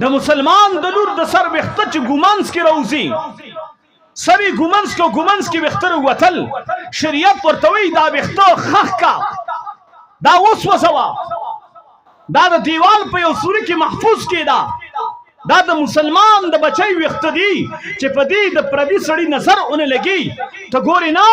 د مسلمان د لور د سر ویښته چې ګومانس کې راوځي، سری ګومنس کو ګومنس کې وختر وتل، شریعت ورته وی دا وختو خخ کا، دا اوس وسوا، دا د دیوال په یو سوري کې محفوظ کیدا، دا د مسلمان د بچي وخت دی چې په دې د پردي سړی نظر اون لګي. ته ګوري نه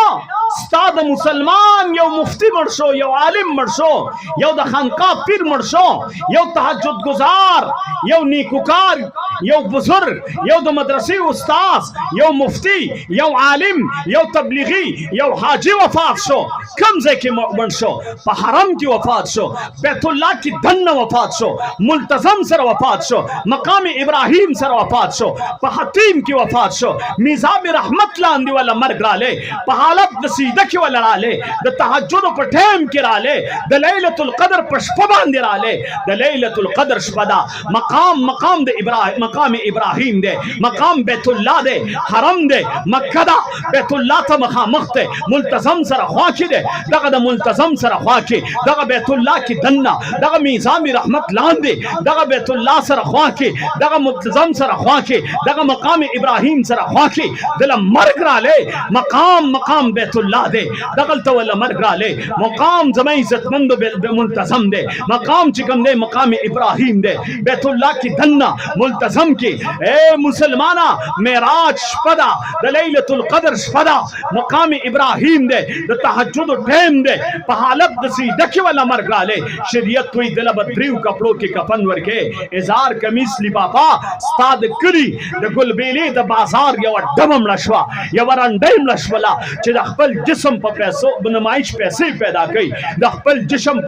ستا د مسلمان یو مفتی مړ شو، یو عالم مړ شو، یو د خانقاه پیر مړ شو، یو تهجد گزار، یو نیکوکار، یو بزرگ، یو د مدرسې استاد، یو مفتی، یو عالم، یو تبلیغی، یو حاجی وفات شو. کم ځای کې مړ شو؟ په حرم کې وفات شو، بیت الله کې دنه وفات شو، ملتزم سره وفات شو، مقام ابراهیم سره وفات شو، په حتیم کې وفات شو، میزاب رحمت لاندې ولا مرګ رااله، په حالت د سیده کې ولا رااله، د تهجد په ټیم کې رااله، د ليله القدر په شپه باندې رااله. د ليله القدر شپه دا مقام د ابراهیم، مقام ابراهیم دی، مقام بیت الله دی، حرم دی، مکه دا، بیت الله ته مخامخ دی، ملتزم سره خوا کې دی، دغه د ملتزم سره خوا کې، دغه بیت الله کې دنه، دغه میزاب رحمت لاندې، دغه بیت الله سره خوا کې، دغه ملتزم سره خوا کې، دغه مقام ابراهیم سره خوا کې دل مرګ رااله. مقام بیت الله دی، دغه ته ول مرګ رااله. مقام زمای عزتمند ملتزم دی، مقام چې کوم دی مقام ابراهیم دی، بیت الله کې دنه، ملتزم کې. اے مسلمانا معراج شپه ده، د ليله القدر شپه ده، مقام ابراهیم دی، د تهجد ټیم دی، په حالت د سیده کې ولا مرګ رااله. شریعت وی دل بدریو کپړو کې کفن ورکه، ازار کمیس لباپا استاد کلی د ګلبیلې د بازار یو ډمم لشوا، یو رنډیم لشولا چې د خپل جسم په پیسو بنمایش پیسې پیدا کړي، د خپل جسم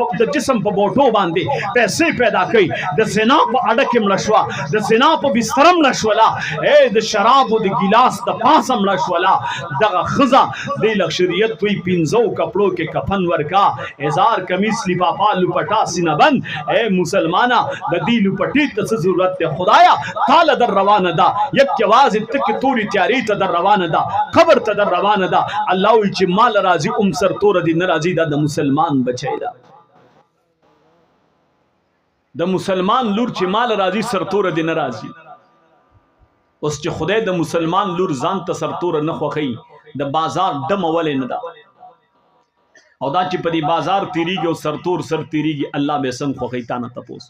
په بوټو باندې پیسې پیدا کړي، د زنا په اډه کې ملشوا، د زنا په بسترم لشولا، اے د شراب او د ګلاس د پاسم لشولا. دغه خزا د شریعت وی پینځو کپړو کې کفن ورکا، ازار کمیس لباپا لپټا سینه بند. اے مسلمانا د دې لپټې ته ضرورت ده، خدایا تعالی در روانه ده، یک आवाज تک توري تیاری ته در روانه ده، قبر ته در روانه ده. الله وی چې مال راضي سر تور دي ناراضي ده. د مسلمان بچی ده، د مسلمان لور چې مال راضي سر تور دي ناراضي. اوس چې خدای د مسلمان لور ځان ته سر تور نه خوخی، د بازار دم ولې نه ده، او دا چې په دې بازار تیریږي او سر تور سر تیریږي، الله به سم خوخی تا نه تپوس.